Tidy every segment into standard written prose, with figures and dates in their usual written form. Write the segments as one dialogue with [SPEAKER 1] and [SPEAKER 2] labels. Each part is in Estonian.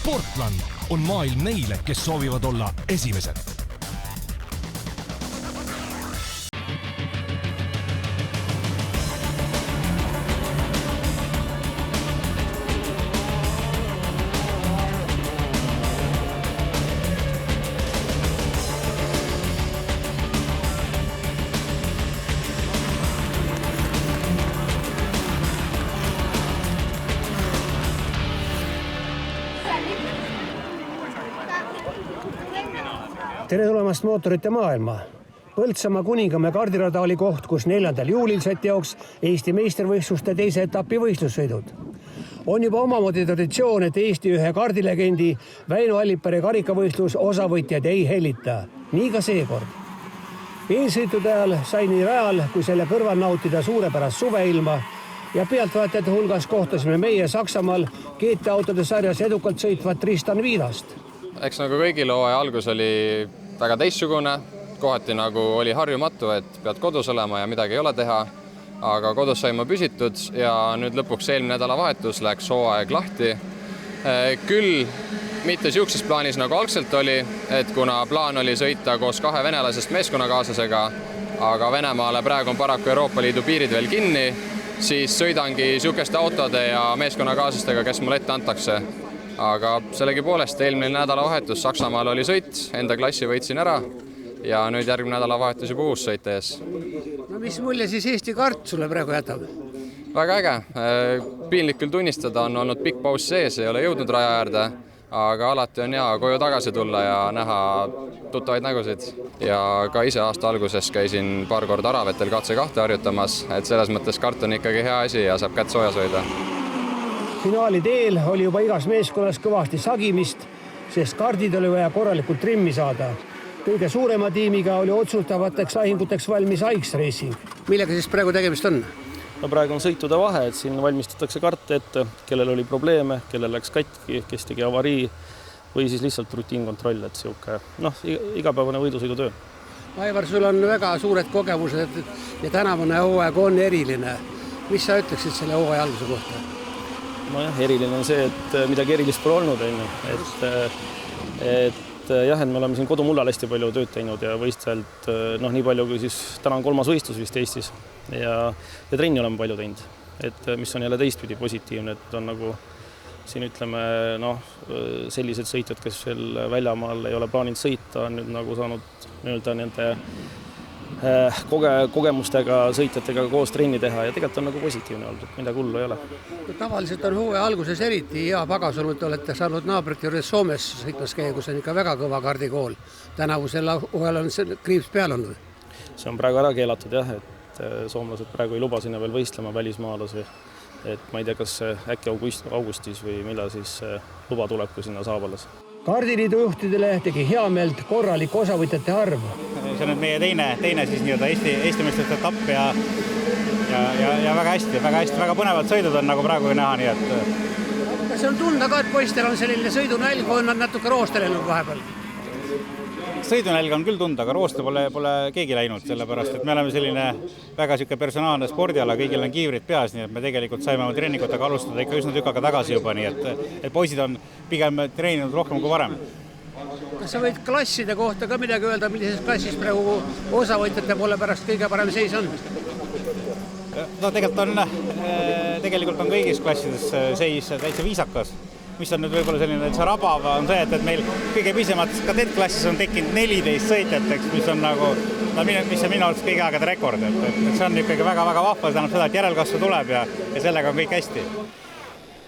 [SPEAKER 1] Sportland on maailm neile, kes soovivad olla esimesed.
[SPEAKER 2] Tere tulemast mootorite maailma. Põltsamaa Kuningamäe kardirada oli koht, kus 4. juulil said teoks Eesti meistrivõistluste teise etapi võistlussõidud. On juba omamoodi traditsioon, et Eesti ühe kardilegendi Väino Allipere karikavõistlus osavõtjad ei hellita. Nii ka seekord. Eelsõitude ajal sai nii rajal kui selle kõrval nautida suurepärast suveilma ja pealtvaatajate hulgas kohtasime meie Saksamaal GT-autode sarjas edukalt sõitvat Tristan Viidast.
[SPEAKER 3] Eks nagu kõigil hooaja algus oli väga teistsugune, kohati nagu oli harjumatu, et pead kodus olema ja midagi ei ole teha, aga kodus saime püsitud ja nüüd lõpuks eelmine nädalavahetus läks hooaeg lahti. Küll mitte siukses plaanis nagu algselt oli, et kuna plaan oli sõita koos 2 venelasest meeskonnakaaslasega, aga Venemaale praegu on paraku Euroopa Liidu piirid veel kinni, siis sõidangi siukeste autode ja meeskonnakaaslastega, kes mulle ette antakse. Aga sellegipoolest eelmine nädalavahetus Saksamaal oli sõit, enda klassi võitsin ära ja nüüd järgmine nädalavahetus juba uus sõit ees.
[SPEAKER 2] No mis mulje siis Eesti kart sulle praegu jätab?
[SPEAKER 3] Väga äge. Piinlik küll tunnistada, on olnud pikk paus sees, ei ole jõudnud raja äärde, aga alati on hea koju tagasi tulla ja näha tuttavaid nägusid. Ja ka ise aasta alguses käisin paar korda Aravetel KC2 harjutamas, et selles mõttes kart on ikkagi hea asi ja saab kätt soojas hoida.
[SPEAKER 2] Finaali teel oli juba igas meeskonnas kõvasti sagimist, sest kardid oli vaja korralikult trimmi saada. Kõige suurema tiimiga oli otsustavateks lahinguteks valmis Aix Racing. Millega siis praegu tegemist on?
[SPEAKER 4] No praegu on sõitude vahe, et siin valmistatakse karte ette, kellel oli probleeme, kellel läks katki, kes tegi avarii või siis lihtsalt rutiinkontroll, et siuke, igapäevane võidusõidutöö.
[SPEAKER 2] Aivar, sul on väga suured kogemused ja tänavune hooaeg on eriline. Mis sa ütleksid selle hooaja alguse kohta?
[SPEAKER 4] Nojah, eriline on see, et midagi erilist pole olnud. Et me oleme siin kodumullal hästi palju tööd teinud ja võistlelt nii palju kui siis täna on 3. võistlus vist Eestis ja trenni oleme palju teinud. Et mis on jälle teistpidi positiivne, et on nagu siin ütleme sellised sõitjad, kes veel väljamaal ei ole plaaninud sõita, on nüüd nagu saanud nende kogemustega sõitjatega koos trenni teha ja tegelikult on nagu positiivne olnud, et midagi hullu ei ole.
[SPEAKER 2] Tavaliselt on hooaja alguses eriti hea pagas olnud, olete saanud naabrite juures Soomes sõitmas käia, kus on ikka väga kõva kardikool. Tänavusel hooajal on see kriips peal olnud.
[SPEAKER 4] See on praegu ära keelatud jah, et soomlased praegu ei luba sinna veel võistlema välismaalasi. Et ma ei tea, kas äkki augustis või millal siis luba tuleb, kui sinna saab alles. Kardiliidu juhtidele tegi hea meelt korralik osavõtjate arv.
[SPEAKER 5] See on meie teine siis Eesti meistrite etapp ja väga hästi, väga põnevad sõidud on nagu praegu näha, nii et.
[SPEAKER 2] Kas on tunda ka, et poistel on selline sõidunälg, on nad natuke roostelenud vahepeal?
[SPEAKER 5] Sõidunälg on küll tunda, aga rooste pole keegi läinud, sellepärast, et me oleme selline väga personaalne spordiala, kõigil on kiivrid peas, nii et me tegelikult saime oma treeningutega alustada ikka üsna tükk aega tagasi juba, nii et poisid on pigem treeninud rohkem kui varem.
[SPEAKER 2] Kas sa võid klasside kohta ka midagi öelda, millises klassis praegu osavõtjate poole pärast kõige parem seis on?
[SPEAKER 5] No tegelikult on kõigis klassides seis täitsa viisakas. Mis on nüüd võib-olla selline rabav, on see, et meil kõige pisemates kadettklassis on tekkinud 14 sõitjateks, mis on nagu, mis on minu arvates kõige aegade rekord. Et see on ikkagi väga-väga vahva, see tähendab seda, et järelkasvu tuleb ja sellega on kõik hästi.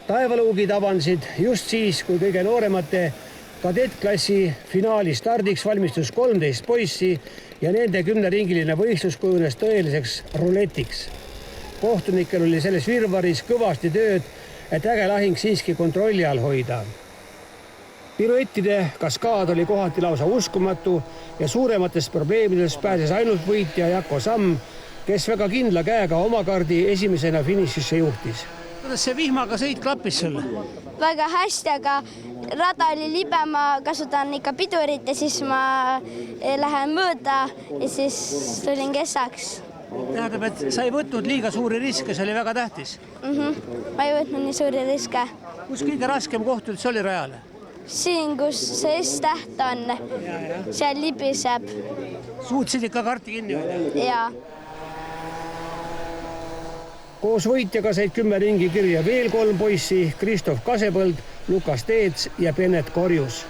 [SPEAKER 5] Taevaluugid avansid just siis, kui kõige nooremate kadettklassi finaali stardiks valmistus 13 poissi ja nende 10-ringiline võistlus kujunes tõeliseks ruletiks. Kohtunikel oli selles virvaris kõvasti tööd, et äge lahing siiski kontrolli all hoida. Piruettide kaskaad oli kohati lausa uskumatu ja suurematest probleemidest pääses ainult võitja Jako Samm, kes väga kindla käega oma kardi esimesena finišisse juhtis. Kuidas see vihmaga sõit klappis sulle?
[SPEAKER 6] Väga hästi, aga rada oli libe, ma kasutan ikka pidurit ja siis ma lähen mööda ja siis tulin kessaks.
[SPEAKER 2] Tähendab, et sa ei võtnud liiga suuri riske, see oli väga tähtis.
[SPEAKER 6] Ma ei võtnud nii suuri riske.
[SPEAKER 2] Kus kõige raskem koht üldse oli rajale?
[SPEAKER 6] siin, kus see S-täht on, seal libiseb.
[SPEAKER 2] Suutsid ikka karti kinni hoida?
[SPEAKER 6] Jaa.
[SPEAKER 2] Koos võitjaga said 10 ringi kirja veel 3 poissi, Kristof Kasepõld, Lukas Teets ja Bennet Korjus.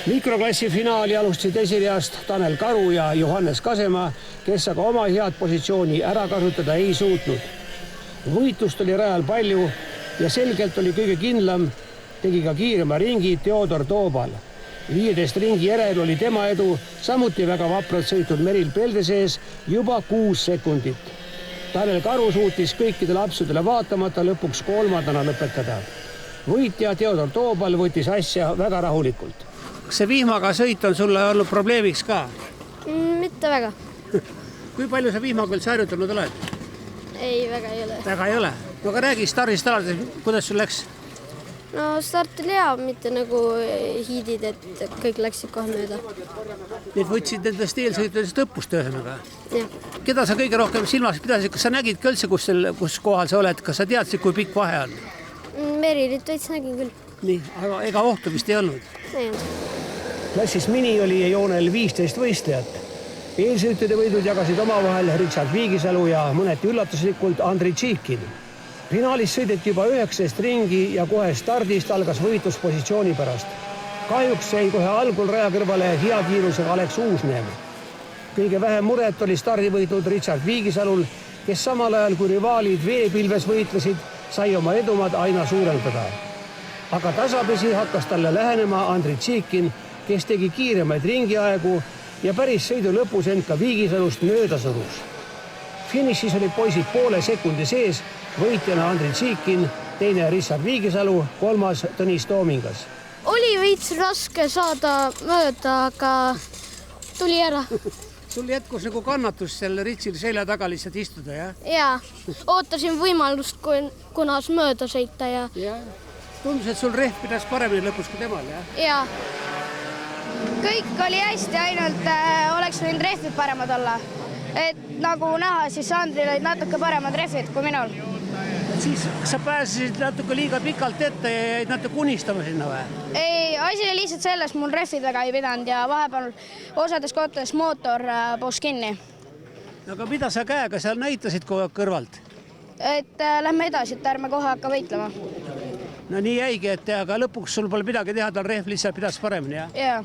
[SPEAKER 2] Mikroklassi finaali alustasid esireast Tanel Karu ja Johannes Kasemaa, kes aga oma head positsiooni ära kasutada ei suutnud. Võitlust oli rajal palju ja selgelt oli kõige kindlam, tegi ka kiirema ringi Theodor Toobal. 15 ringi järel oli tema edu, samuti väga vapralt sõitnud Meril Peldesees juba 6 sekundit. Tanel Karu suutis kõikidele apsudele vaatamata lõpuks 3. lõpetada. Võitja Theodor Toobal võttis asja väga rahulikult. Kas see vihmaga sõit on sulle olnud probleemiks ka?
[SPEAKER 6] Mitte väga.
[SPEAKER 2] Kui palju sa vihmaga üldse harjutanud oled?
[SPEAKER 6] Ei, väga ei ole.
[SPEAKER 2] Väga ei ole. No aga räägi stardist alades, kuidas sul läks?
[SPEAKER 6] No start oli hea, mitte nagu hiidid, et kõik läksid kohe mööda.
[SPEAKER 2] Need võtsid nendest eelsõitudest õppust ühesõnaga.
[SPEAKER 6] Jah.
[SPEAKER 2] Keda sa kõige rohkem silmas pidasid? Kas sa nägid ka üldse, kus kohal sa oled? Kas sa teadsid, kui pikk vahe on?
[SPEAKER 6] Merilit veits nägin küll.
[SPEAKER 2] Nii, aga ega ohtu vist ei olnud?
[SPEAKER 6] Ei olnud.
[SPEAKER 2] Klassis mini oli joonel 15 võistlejat. Eelsõitude võidud jagasid omavahel Richard Viigisalu ja mõneti üllatuslikult Andrei Tšiikin. Finaalis sõideti juba 9 ringi ja kohe stardist algas võitlus positsiooni pärast. Kahjuks jäi kohe algul raja kõrvale hea kiirusega Alex Uusneem. Kõige vähem muret oli stardivõitud Richard Viigisalul, kes samal ajal kui rivaalid veepilves võitlesid, sai oma edumaad aina suurendada. Aga tasapisi hakkas talle lähenema Andrei Tšiikin, kes tegi kiiremaid ringiaegu ja päris sõidu lõpus end ka Viigisalust mööda surus. Finišis olid poisid poole sekundi sees, võitjana Andrei Tšiikin, teine Richard Viigisalu, 3. Tõnis Toomingas.
[SPEAKER 6] Oli veits raske saada mööda, aga tuli ära.
[SPEAKER 2] Sul jätkus nagu kannatus selle Richil selja taga lihtsalt istuda, jah?
[SPEAKER 6] Jaa, ootasin võimalust, kunas mööda sõita ja...
[SPEAKER 2] Tundus, et sul rehv pidas paremini lõpus kui temal, jah?
[SPEAKER 6] Jaa. Kõik oli hästi, ainult oleks võinud rehvid paremad olla. Et nagu näha, siis Andril olid natuke paremad rehvid kui minul.
[SPEAKER 2] Siis sa pääsesid natuke liiga pikalt ette ja jäid natuke unistama sinna või?
[SPEAKER 6] Ei, asi oli lihtsalt selles, mul rehvid väga ei pidanud ja vahepeal osades kohtades mootor poos kinni.
[SPEAKER 2] Aga mida sa käega seal näitasid kõrvalt?
[SPEAKER 6] Et lähme edasi, et ärme kohe hakka võitlema.
[SPEAKER 2] No nii jäigi, aga lõpuks sul pole midagi teha, tal rehv lihtsalt pidas paremini, jah?
[SPEAKER 6] Jaa.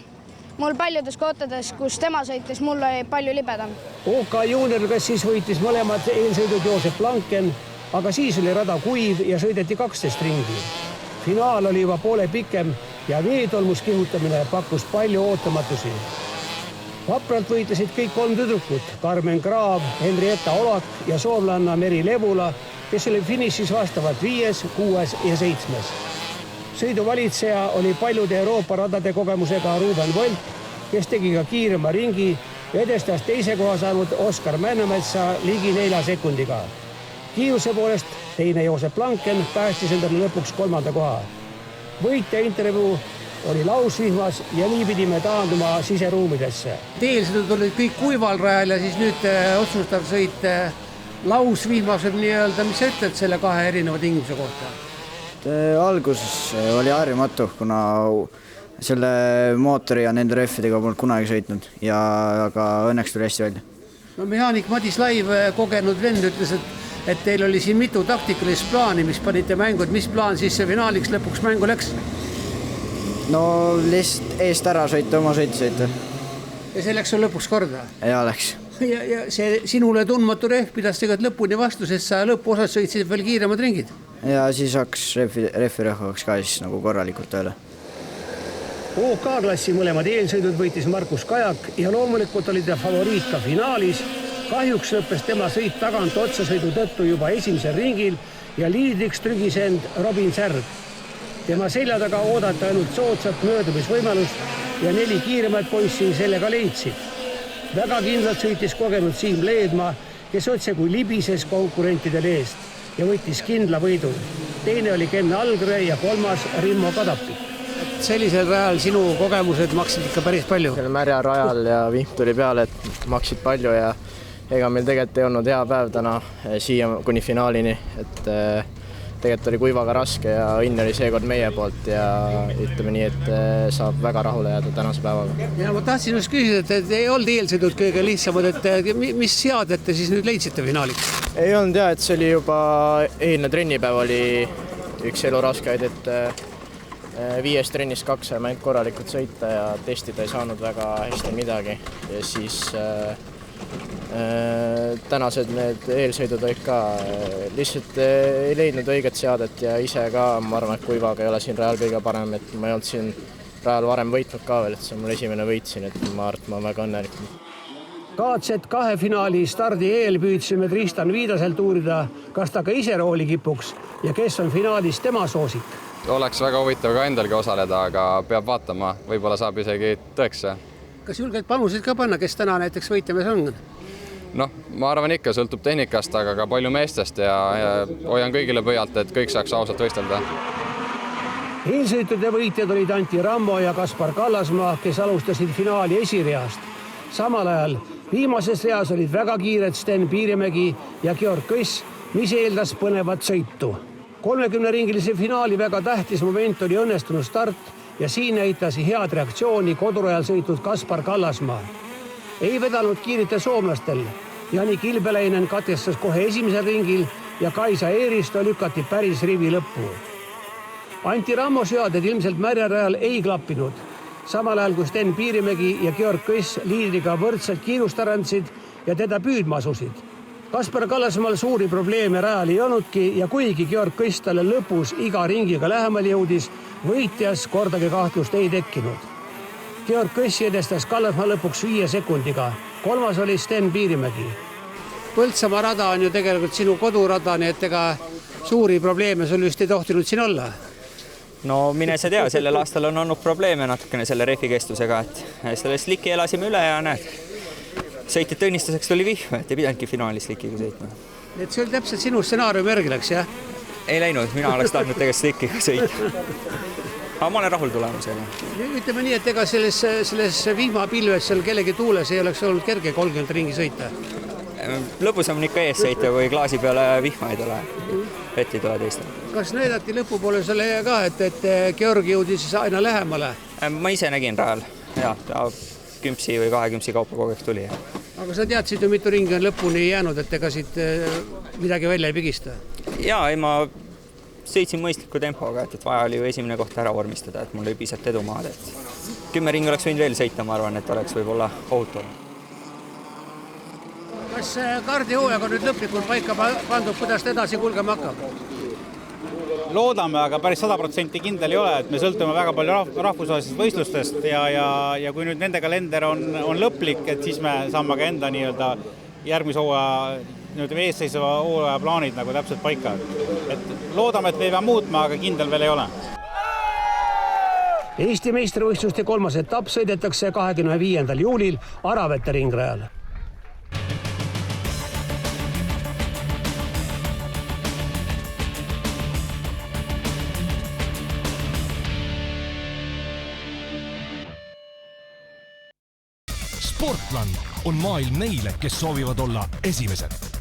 [SPEAKER 6] Mul paljudes kohtades, kus tema sõitis, mul oli palju libedam.
[SPEAKER 2] OK juuniorklassis võitis mõlemad eelsõidud Joosep Blanken, aga siis oli rada kuiv ja sõideti 12 ringi. Finaal oli juba poole pikem ja veetolmus kihutamine pakkus palju ootamatusi. Vapralt võitlesid kõik 3 tüdrukut, Carmen Kraav, Henrietta Olak ja soomlanna Meri Levula, kes oli finišis vastavalt 5., 6. ja 7. Sõiduvalitseja oli paljude Euroopa radade kogemusega Ruben Volt, kes tegi ka kiirema ringi ja edestas 2. koha saanud Oskar Männemetsa ligi 4 sekundiga. Kiiruse poolest teine Joosep Blanken päästis endale lõpuks 3. koha. Võitja intervjuu oli lausvihmas ja nii pidime taanduma siseruumidesse. Teelsõidud olid kõik kuival rajal ja siis nüüd otsustav sõit lausvihmas võib nii öelda, mis sa ütled selle 2 erineva tingimuse kohta?
[SPEAKER 7] Alguses oli harjumatu, kuna selle mootori ja nende rehvidega polnud kunagi sõitnud, aga õnneks tuli hästi välja.
[SPEAKER 2] No mehaanik Madis Laiv, kogenud vend, ütles, et teil oli siin mitu taktikalist plaani, mis panite mängu, et mis plaan siis finaaliks lõpuks mängu läks?
[SPEAKER 7] No lihtsalt eest ära sõita, oma sõita sõita.
[SPEAKER 2] Ja see läks sul lõpuks korda?
[SPEAKER 7] Ja läks.
[SPEAKER 2] Ja see sinule tundmatu rehv pidas tegelikult lõpuni vastu, sest sa lõpuosas sõitsid veel kiiremad ringid.
[SPEAKER 7] Ja siis hakkas rehvirõhvaks ka siis nagu korralikult tööle.
[SPEAKER 2] OK-klassi mõlemad eelsõidud võitis Markus Kajak ja loomulikult oli ta favoriit ka finaalis. Kahjuks lõppes tema sõit tagant otsasõidu tõttu juba 1. ringil ja liidriks trügis end Robin Särg. Tema selja taga oodata ainult soodsat möödumisvõimalust ja 4 kiiremat poissi sellega leidsid. Väga kindlalt sõitis kogenud Siim Leedmaa, kes otse kui libises konkurentidel eest ja võttis kindla võidu. Teine oli Ken Algre ja 3. Rimmo Kadapik. Sellisel rajal sinu kogemused maksid ikka päris palju?
[SPEAKER 8] Selle märja rajal ja vihm tuli peale, et maksid palju ja ega meil tegelikult ei olnud hea päev täna siia kuni finaalini. Et tegelikult oli kuivaga raske ja õnn oli seekord meie poolt ja ütleme nii, et saab väga rahule jääda tänase päevaga.
[SPEAKER 2] Ja ma tahtsin just küsida, et ei olnud eelsõidud kõige lihtsamad, et mis seadet te siis nüüd leidsite finaaliks?
[SPEAKER 8] Ei olnud et see oli juba eilne trennipäev oli üks elu raskeid, et 5 trennist 2 saime ainult korralikult sõita ja testida ei saanud väga hästi midagi ja siis tänased need eelsõidud olid ka, lihtsalt ei leidnud õiget seadet ja ise ka, ma arvan, et kuivaga ei ole siin rajal kõige parem, et ma ei olnud siin rajal varem võitnud ka veel, et see on mul esimene võit siin, et ma arvan, et ma olen väga õnnelik.
[SPEAKER 2] KZ2 finaali stardi eel püüdsime Tristan Viidaselt uurida, kas ta ka ise rooli kipuks ja kes on finaalis tema soosik.
[SPEAKER 3] Oleks väga huvitav ka endalgi osaleda, aga peab vaatama, võib-olla saab isegi tõeks.
[SPEAKER 2] Kas julged panuseid ka panna, kes täna näiteks võitjamees on?
[SPEAKER 3] Noh, ma arvan ikka sõltub tehnikast, aga ka palju meestest ja hoian kõigile pöialt, et kõik saaks ausalt võistelda.
[SPEAKER 2] Eelsõitude võitjad olid Antti Rammo ja Kaspar Kallasmaa, kes alustasid finaali esireast. Samal ajal viimases reas olid väga kiired Sten Piirimägi ja Georg Kõss, mis eeldas põnevat sõitu. 30-ringilise finaali väga tähtis moment oli õnnestunud start ja siin näitas head reaktsiooni kodurajal sõitnud Kaspar Kallasmaa. Ei vedanud kiirite soomlastel. Jani Kilbeläinen katkestas kohe esimesel ringil ja Kaisa Eeristo lükati päris rivi lõppu. Antti Rammo seaded ilmselt märjarajal ei klappinud. Samal ajal kui Sten Piirimägi ja Georg Kõss liidriga võrdselt kiirust arendsid ja teda püüdma asusid. Kaspar Kallasmaal suuri probleeme rajal ei olnudki ja kuigi Georg Kõss talle lõpus iga ringiga lähemale jõudis, võitjas kordagi kahtlust ei tekkinud. Georg Kõss edestas Kallasmaa lõpuks 5 sekundiga. 3. oli Sten Piirimägi. Põltsamaa rada on ju tegelikult sinu kodurada, nii et ega suuri probleeme sul just ei tohtinud siin olla.
[SPEAKER 9] No mine sa tea, sellel aastal on olnud probleeme natukene selle refi kestusega, et sellest liki elasime üle ja näed, sõitjate õnnistuseks tuli vihm, et ei pidanudki finaalis likiga sõitma.
[SPEAKER 2] Et see oli täpselt sinu stsenaariumi järgi läks, jah?
[SPEAKER 9] Ei läinud, mina oleks tahtnud tegelikult likiga sõita. Aga ma olen rahul tulemusega.
[SPEAKER 2] Ütleme nii, et ega selles vihmapilves seal kellegi tuules ei oleks olnud kerge 30 ringi sõita.
[SPEAKER 9] Lõpus on ikka ees sõita, kui klaasi peale vihma ei tule. Vett ei tule teistel.
[SPEAKER 2] Kas näidati lõpupoole selle ka, et Georg jõudis aina lähemale?
[SPEAKER 9] Ma ise nägin rajal. Ja, 10 või 20 kaupa kogu aeg tuli.
[SPEAKER 2] Aga sa teadsid ju mitu ringi on lõpuni jäänud, et ega siit midagi välja ei pigista?
[SPEAKER 9] Jaa, ma sõitsin mõistliku tempoga, et vaja oli ju esimene koht ära vormistada, et mul ei piisat edumaad. 10 ringi oleks võinud veel sõita, ma arvan, et oleks võib-olla ohutum.
[SPEAKER 2] Kas kardihooaeg on nüüd lõplikult paika pandud, kuidas ta edasi kulgema hakkab?
[SPEAKER 5] Loodame, aga päris 100% kindel ei ole, et me sõltume väga palju rahvusvahelisest võistlustest ja kui nüüd nende kalender on lõplik, et siis me saame ka enda järgmise hooaja eesseisva hooaja plaanid nagu täpselt paika. Et loodame, et me ei pea muutma, aga kindel veel ei ole.
[SPEAKER 2] Eesti meistrivõistluste 3. etapp sõidetakse 25. juulil Aravete ringrajal.
[SPEAKER 1] Sportland on maailm neile, kes soovivad olla esimesed.